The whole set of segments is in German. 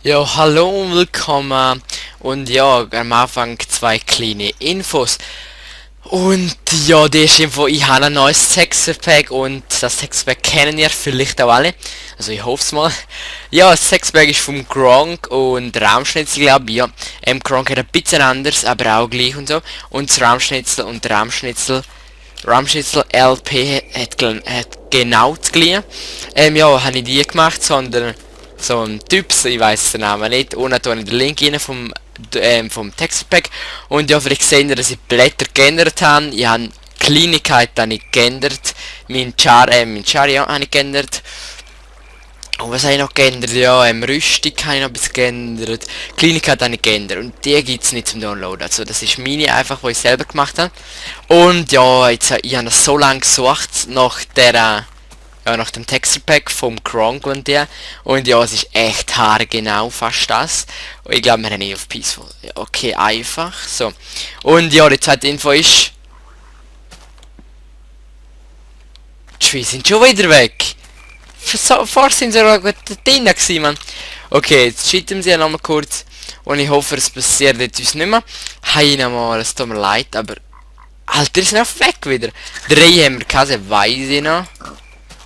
Ja, hallo und willkommen. Und ja, am Anfang zwei kleine Infos. Und ja, die ist Info, ich habe ein neues Textpack und das Textpack kennen ihr vielleicht auch alle. Also ich hoffe es mal. Ja, das Textpack ist vom Gronk und Raumschnitzel, glaube ich. Ja, Gronk hat ein bisschen anders, aber auch gleich und so. Und das Raumschnitzel und der Raumschnitzel LP hat genau das gleiche. Ja, habe ich die gemacht, sondern so ein Typ, ich weiß den Namen nicht, und dann tue ich den Link rein vom Textpack. Und ja, vielleicht sehen ihr, dass ich Blätter geändert habe. Ich habe Kleinigkeiten nicht geändert. Mein Char ja, habe ich geändert. Und was habe ich noch geändert? Ja, Rüstung habe ich noch ein bisschen geändert. Kleinigkeiten habe ich geändert. Und die gibt es nicht zum Download. Also das ist meine einfach, die ich selber gemacht habe. Und ja, jetzt, ich habe so lange gesucht nach nach dem Texture-Pack vom Gronk und der. Und ja, es ist echt haargenau fast das. Und ich glaube, wir haben auf Peaceful. Ja, okay, einfach. So. Und ja, die zweite Info ist... Die Schweizer sind schon wieder weg. Vorher sind sie auch gut drin gewesen, man. Okay, jetzt cheaten sie nochmal kurz. Und ich hoffe, es passiert jetzt uns nicht mehr. Hey, nochmal, es tut mir leid, aber... Alter, ist noch weg wieder. 3 haben wir keine, weiss ich noch.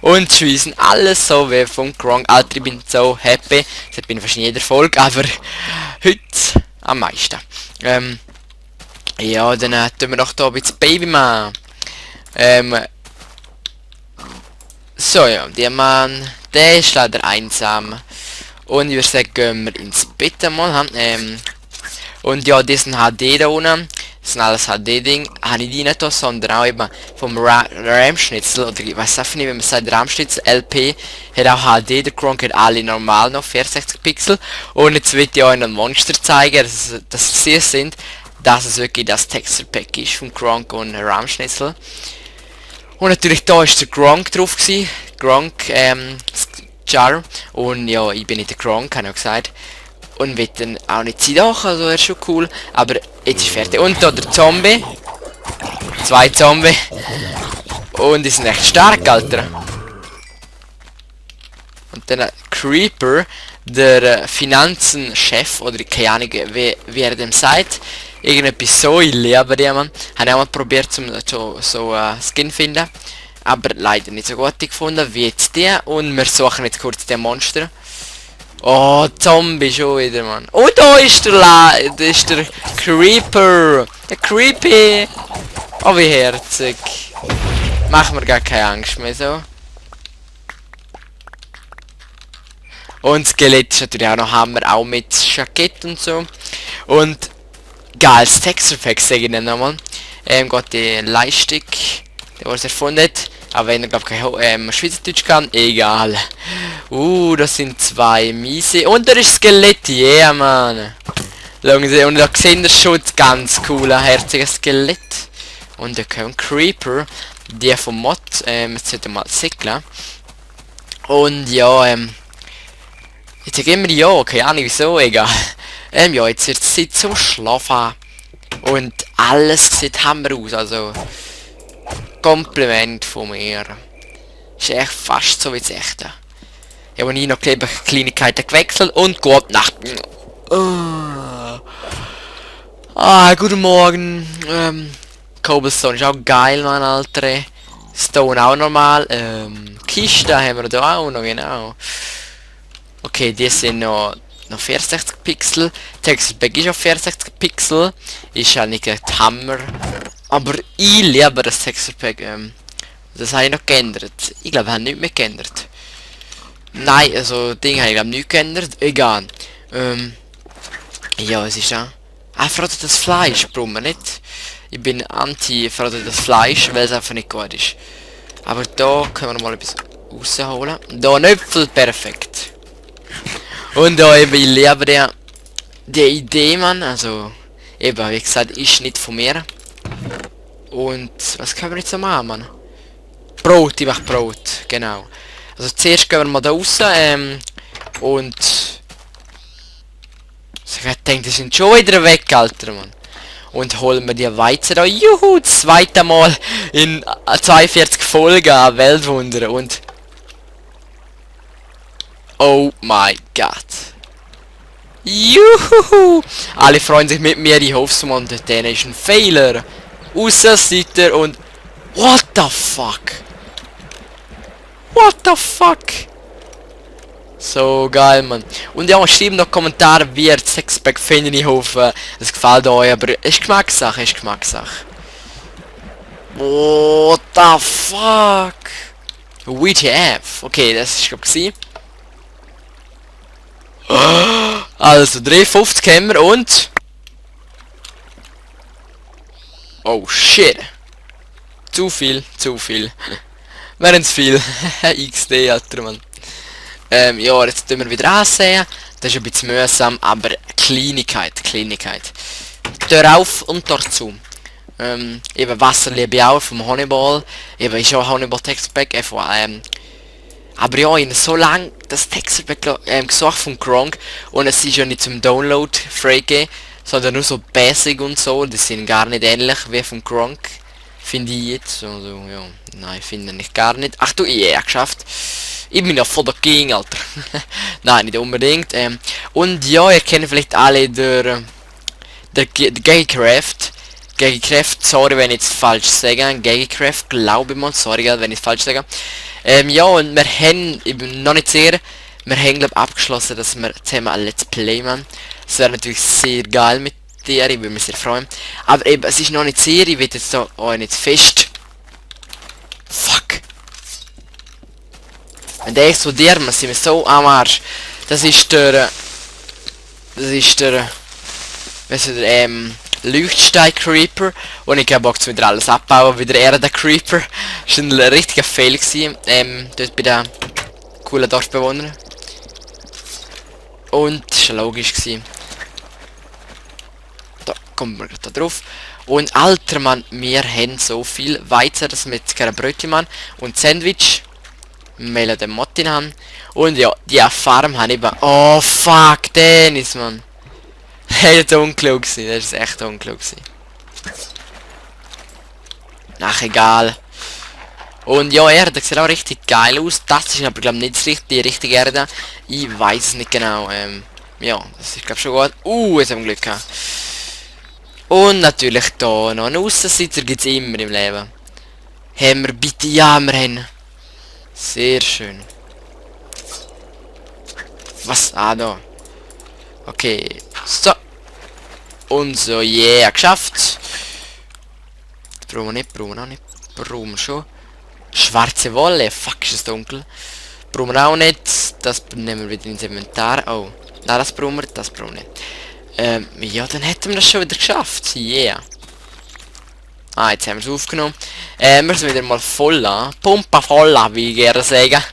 Und schießen alles so wie vom Gronk. Alter, ich bin so happy. Das bin ich fast in jeder Folge, aber heute am meisten. Ja, dann tun wir noch da ein bisschen Babyman. So ja, der Mann, der ist leider einsam. Und ich würde sagen, gehen wir ins Bett einmal. Und ja, diesen HD da unten. Das sind alles HD-Ding, habe ich die nicht da, sondern auch eben vom RAM-Schnitzel, oder ich weiß einfach nicht, wie man sagt, RAM-Schnitzel LP, hat auch HD, der Gronk hat alle normal noch 64 Pixel. Und jetzt will ich euch ein Monster zeigen, dass sie sind, dass es wirklich das Texture-Pack ist vom Gronk und RAM-Schnitzel. Und natürlich da ist der Gronk drauf gewesen, Gronk, Jar, und ja, ich bin nicht der Gronk, habe ich auch gesagt. Und wird dann auch nicht sein, doch, also er ist schon cool, aber jetzt ist fertig. Und da der Zombie, 2 Zombie, und die sind echt stark, Alter. Und dann Creeper, der Finanzenchef, oder keine Ahnung, wie er dem sagt, irgendetwas so, ich liebe den Mann. Habe ich auch mal probiert, so Skin finden, aber leider nicht so gut gefunden wie jetzt der. Und wir suchen jetzt kurz den Monster. Oh, Zombie schon wieder, Mann. Oh, da ist der Creeper. Der Creepy. Oh, wie herzig. Machen wir gar keine Angst mehr so. Und Skelett ist natürlich auch noch Hammer, auch mit Jackett und so. Und geiles Texture-Pack, sage ich dann nochmal. Geht die Leistung, der was erfunden hat. Aber wenn er glaube kein Schweizerdeutsch kann, egal. Das sind 2 miese. Und da ist Skelett, yeah, man. Schauen Sie, und da sehen wir schon ganz cooler, herziger Skelett. Und da kommt Creeper, der vom Mod, jetzt sollte mal säckeln. Und ja, jetzt gehen wir ja, keine Ahnung wieso, egal. Ja, jetzt wird es Zeit zum Schlafen. Und alles sieht hammer aus, also... Kompliment von mir. Ist echt fast so wie das echte. Ich habe nie noch Kleinigkeiten gewechselt und gute Nacht. Guten Morgen. Cobblestone ist auch geil, Mann, Alter. Stone auch normal. Kiste haben wir da auch noch, genau. Okay, die sind noch 64 Pixel. Textpack ist auf 64 Pixel. Ist ja nicht Hammer. Aber ich liebe das Texture-Pack. Das habe ich noch geändert. Ich glaube, wir haben nichts mehr geändert. Nein, also Ding habe ich glaube nicht geändert. Egal. Ja, es ist ja... verrotetes Fleisch, brummen nicht. Ich bin anti verrotetes Fleisch, weil es einfach nicht gut ist. Aber da können wir mal etwas rausholen. Da ein Äpfel, perfekt. Und da eben, ich liebe die Idee, man. Also, eben, wie gesagt, ist nicht von mir. Und was können wir jetzt noch machen, Mann? Brot, ich mache Brot, genau. Also zuerst gehen wir mal da raus, und... Ich denke, die sind schon wieder weg, Alter, Mann. und holen wir die Weizen da. Juhu, zweite Mal in 42 Folgen an Weltwunder und... Oh my God. Juhu! Alle freuen sich mit mir, ich hoffe man, der ist ein Fehler. Aussenseiter und... What the fuck? What the fuck? So geil, Mann. Und ja, schreibt noch Kommentare, wie ihr das Sexpack findet. Ich hoffe, es gefällt euch, aber es ist Geschmackssache, ist Geschmackssache. What the fuck? WTF. Okay, das ist glaube ich. Also 350 haben wir und... Oh shit. Zu viel, zu viel. Wären's viel. XD, Alter, Mann. Ja, jetzt tun wir wieder ansehen. Das ist ein bisschen mühsam, aber Kleinigkeit, Kleinigkeit. Tür auf und Tür zu. Eben Wasser liebe ich auch vom Honeyball. Eben ist auch Honeyball Textpack. Aber ja, ich habe so lange das Textpack gesucht von Gronk und es ist ja nicht zum Download freigegeben, sondern nur so Basic und so. Die sind gar nicht ähnlich wie von Gronk. Finde ich jetzt. Also, ja. Nein, finde ich gar nicht. Ach du, ich habe geschafft. Ich bin ja voll dagegen, Alter. Nein, nicht unbedingt. Und ja, ihr kennt vielleicht alle der Gagecraft. Gagecraft, sorry, wenn ich jetzt falsch sage. Gagecraft, glaube ich mal. Sorry, wenn ich falsch sage. Ja, und wir haben, ich bin noch nicht sicher, wir haben, glaube ich, abgeschlossen, dass wir zusammen ein Let's Play machen. Das wäre natürlich sehr geil mit dir, ich würde mich sehr freuen. Aber eben, es ist noch nicht sicher, ich will jetzt da auch nicht fest. Fuck. Wenn der explodiert, wir sind wir so am Arsch. Das ist der... Weißt du, der, Leuchtstein Creeper. Und ich habe Bock zu wieder alles abbauen, wieder eher der Creeper. Das war ein richtiger Fail gewesen, dort bei den coolen Dorfbewohnern. Und das war logisch gewesen. Da kommen wir da drauf. Und alter Mann, wir haben so viel Weizen, dass wir jetzt keine Brötchen machen. Und Sandwich. Mailen den Motin haben. Und ja, die Farm haben eben... Oh fuck, Dennis, Mann. Das ist unklug gewesen, das ist echt unklug gewesen. Ach, egal. Und ja, Erde sieht auch richtig geil aus. Das ist aber glaube ich nicht die richtige Erde. Ich weiß es nicht genau. Ja, das ist glaube schon gut. Jetzt haben wir Glück gehabt. Und natürlich da noch einen Aussenseiter gibt es immer im Leben. Haben wir bitte, ja, wir haben. Sehr schön. Was? Ah, da. Okay. So. Und so, yeah, geschafft. Brauchen wir nicht, brauchen wir auch nicht. Brauchen wir schon. Schwarze Wolle, fuck, ist es dunkel. Brauchen wir auch nicht. Das nehmen wir wieder ins Inventar. Oh. Nein, das brauchen wir nicht. Ja, dann hätten wir das schon wieder geschafft. Yeah. Ah, jetzt haben wir es aufgenommen. Wir sind wieder mal voll an. Pumpa voll an, wie ich gerne sagen.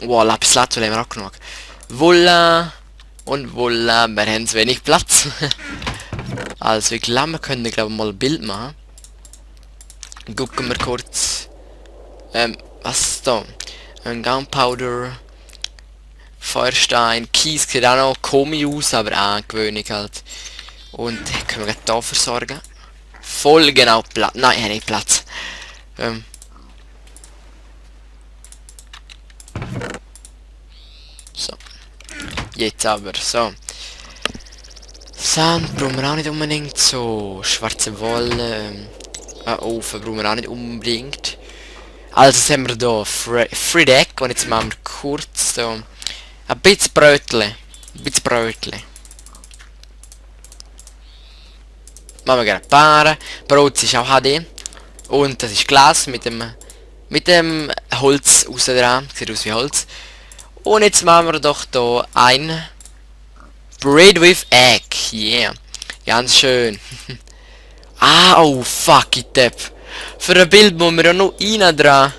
Wow, Lapis Lazuli haben wir auch genug. Voila. Und voila, wir haben zu wenig Platz. Also, ich glaube, wir können, glaube ich, mal ein Bild machen. Gucken wir kurz. Was ist da? Ein Gunpowder. Feuerstein. Kies sieht auch noch komisch aus, aber auch gewöhnlich halt. Und können wir da versorgen. Voll genau Platz. Nein, nicht Platz. So. Jetzt aber, so. Sand brauchen wir auch nicht unbedingt. So, schwarze Wolle. Ofen brauchen wir auch nicht unbedingt. Also jetzt haben wir hier Fried Egg. Und jetzt machen wir kurz so ein bisschen Brötchen. Ein bisschen Brötchen. Machen wir gerne ein paar. Brot ist auch HD. Und das ist Glas mit dem Holz raus dran. Sieht aus wie Holz. Und jetzt machen wir doch hier ein Bread with Egg. Yeah. Ganz schön. Oh fuck it up. Für ein Bild muss man ja noch rein dran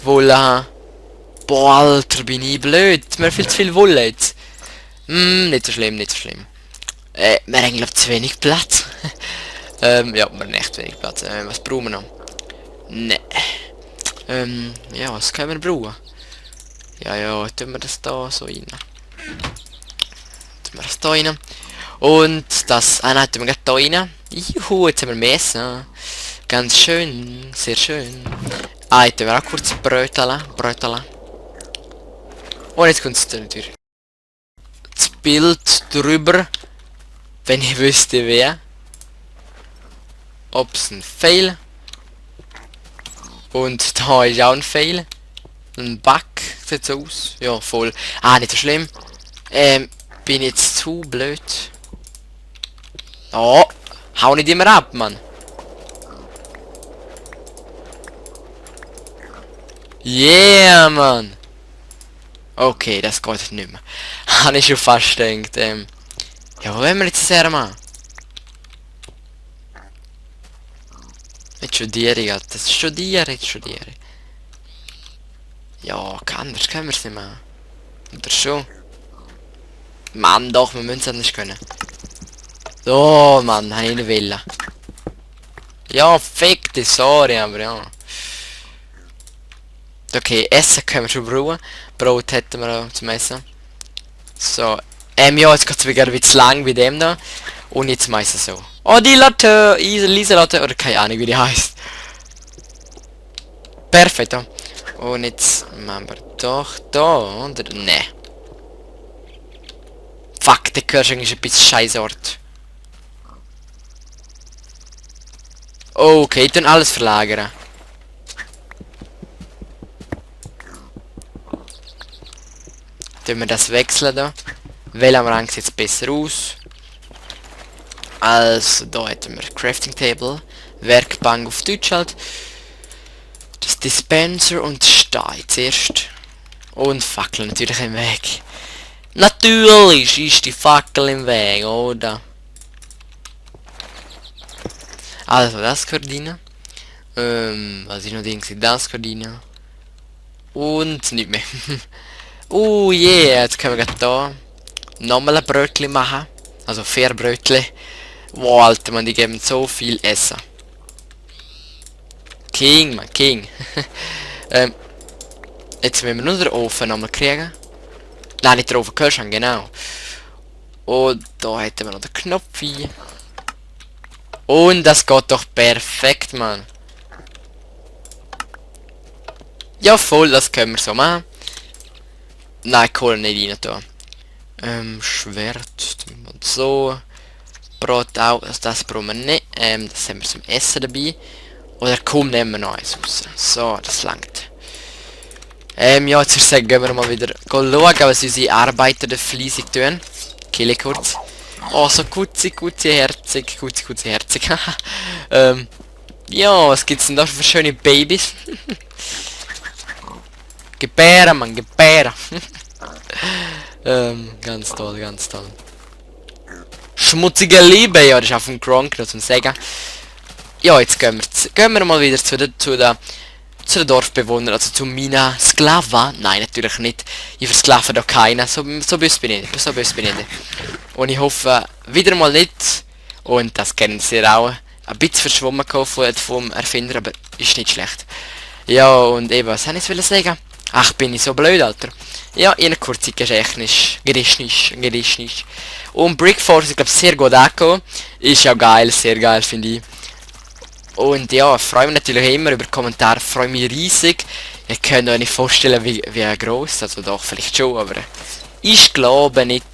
Wolle haben. Boah, Alter, bin ich blöd. Mir viel zu viel Wolle jetzt. Nicht so schlimm, nicht so schlimm. Wir haben glaube zu wenig Platz. Ja, wir haben echt wenig Platz. Was brauchen wir noch? Ne. Ja, was können wir brauchen? Ja, tun wir das da so rein. Tun wir das da rein. Und das eine hat wir gerade da rein. Juhu, jetzt haben wir mehr Essen. Ganz schön, sehr schön. Ah, jetzt wir auch kurz Bröteln. Und jetzt kommt natürlich das Bild drüber. Wenn ich wüsste wer. Ob's ein Fail. Und da ist auch ein Fail. Ein Bug sieht so aus. Ja, voll. Ah, nicht so schlimm. Bin jetzt zu blöd. Oh, hau nicht immer ab, Mann. Yeah, Mann. Okay, das geht nicht mehr. Habe ich schon fast gedacht. Ja, wo wollen wir jetzt her, Mann? Jetzt studiere ich, Alter. Jetzt studiere. Ja, anders können wir es nicht machen. Oder schon? Mann, doch, wir müssen es nicht können. So, Mann, habe ich nicht wollen. Ja, fick dich, sorry, aber ja. Okay, Essen können wir schon brauchen. Brot hätten wir auch zum Essen. So. Ja, jetzt geht es wieder ein bisschen lang wie dem da. Und jetzt meistens so. Oh, die Latte! Lisa Latte, oder keine Ahnung wie die heißt. Perfekt. Und jetzt machen wir doch da, oder? Ne. Fuck, der gehört eigentlich ein bisschen Scheißort. Okay, dann alles verlagern. Tun wir das wechseln da. Welcher Rang sieht jetzt besser aus? Also, da hätten wir Crafting Table, Werkbank auf Deutsch halt. Das Dispenser und Stein zuerst. Und Fackel natürlich im Weg. Natürlich ist die Fackel im Weg, oder? Also, das gehört rein. Was ich noch denke, das gehört rein. Und nicht mehr. Oh yeah, jetzt können wir gerade da nochmal ein Brötchen machen. Also 4 Brötchen. Wow, Alter, man, die geben so viel Essen. King, man, King. Jetzt müssen wir nur den Ofen nochmal kriegen. Nein, nicht den Ofen, Kühlschrank, genau. Und da hätten wir noch den Knopf hier. Und das geht doch perfekt, man. Ja, voll, das können wir so machen. Nein, Kohle nicht rein da. Schwert und so. Brot auch, also das brauchen wir nicht. Das haben wir zum Essen dabei. Oder komm, nehmen wir noch eins raus. So, das langt. Ja, jetzt würde ich sagen, gehen wir mal wieder schauen, was unsere Arbeiter da fleissig tun. Kill kurz. Oh, so herzig. Ja, was gibt's denn da für schöne Babys? Gebären, Mann, gebären. Ganz toll. Schmutzige Liebe, ja, das ist auch von Gronk noch zum Sagen. Ja, jetzt gehen wir mal wieder zu den Dorfbewohnern, also zu meinen Sklaven. Nein, natürlich nicht. Ich versklave da keinen, so böse bin ich nicht. Und ich hoffe, wieder mal nicht, und das kennen Sie auch, ein bisschen verschwommen vom Erfinder, aber ist nicht schlecht. Ja, und eben, was soll ich sagen? Ach, bin ich so blöd, Alter. Ja, in kurzer Gedächtnis. Und Brickforce, ich glaube, sehr gut angekommen. Ist ja geil, sehr geil, finde ich. Und ja, ich freue mich natürlich immer über Kommentare, freue mich riesig. Ihr könnt euch nicht vorstellen, wie groß, also doch, vielleicht schon, aber ich glaube nicht.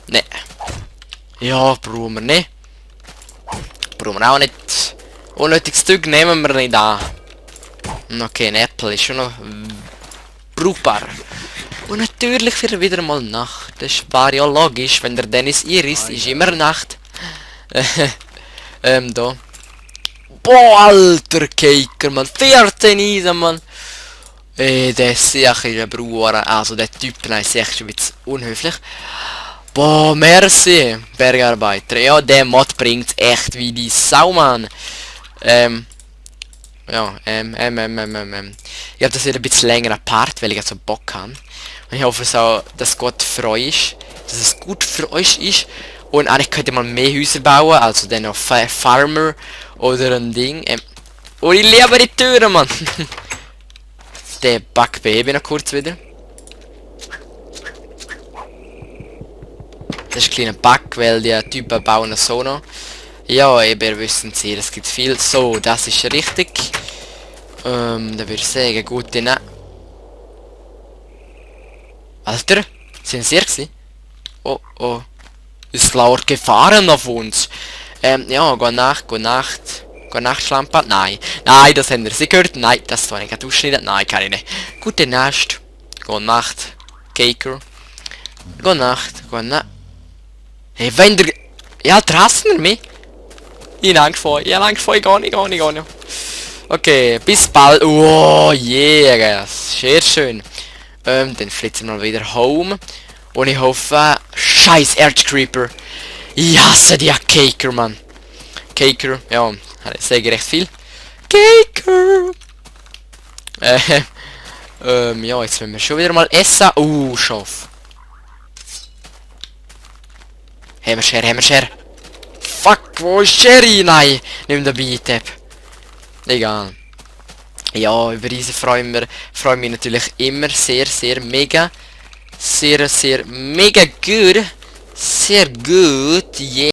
Ne. Ja, brauchen wir nicht. Brauchen wir auch nicht. Unnötiges Zeug nehmen wir nicht an. Okay, ein Apple ist schon noch brauchbar. Und natürlich wird wieder mal Nacht. Das war ja logisch, wenn der Dennis Iris ist immer Nacht. Da. Boah, alter Kicker, man. 14 Eisen, man. Der ist sicher ein Bruder. Also der Typ, nein, ist echt schon ein bisschen unhöflich. Boah, merci, Bergarbeiter. Ja, der Mod bringt echt wie die Sau, Mann. Ja, ich habe das wieder ein bisschen länger apart, weil ich so Bock habe. Und ich hoffe, dass Gott für euch ist. Dass es gut für euch ist. Und eigentlich könnte man mehr Häuser bauen, also dann noch Farmer oder ein Ding. Und ich liebe die Türen, Mann. Der Backbaby noch kurz wieder. Das ist ein kleiner Bug, weil die Typen bauen so noch. Ja, eben, ihr wisst sie, es gibt viel. So, das ist richtig. Da würde ich sagen, gut, dann... Alter, sind sie gewesen? Oh, oh. Ist laut gefahren auf uns. Ja, gute Nacht, gute Nacht. Gute Nacht, Schlampe. Nein. Nein, das haben Sie gehört. Nein, das war nicht ausschneiden. Nein, kann ich nicht. Gute Nacht. Gute Nacht. Caker. Gute Nacht. Gute Nacht. Hey, wenn der... Ja, trassen wir mich. Ich habe Angst vor. Ich habe Angst vor. Ich gehe nicht. Okay, bis bald. Oh, yeah. Sehr schön. Dann flitzen wir mal wieder home. Und ich hoffe... Scheiß Erzcreeper. Ich hasse die Caker, Mann. Caker, ja, ich sage recht viel. Caker! Ja, jetzt müssen wir schon wieder mal essen. Schaf. Haben wir Scher. Fuck, wo ist Sherry? Nein, nimm den Beat-Tab. Egal. Ja, über diese freue mich natürlich immer sehr, mega. Sehr, mega gut. Sehr gut, yeah.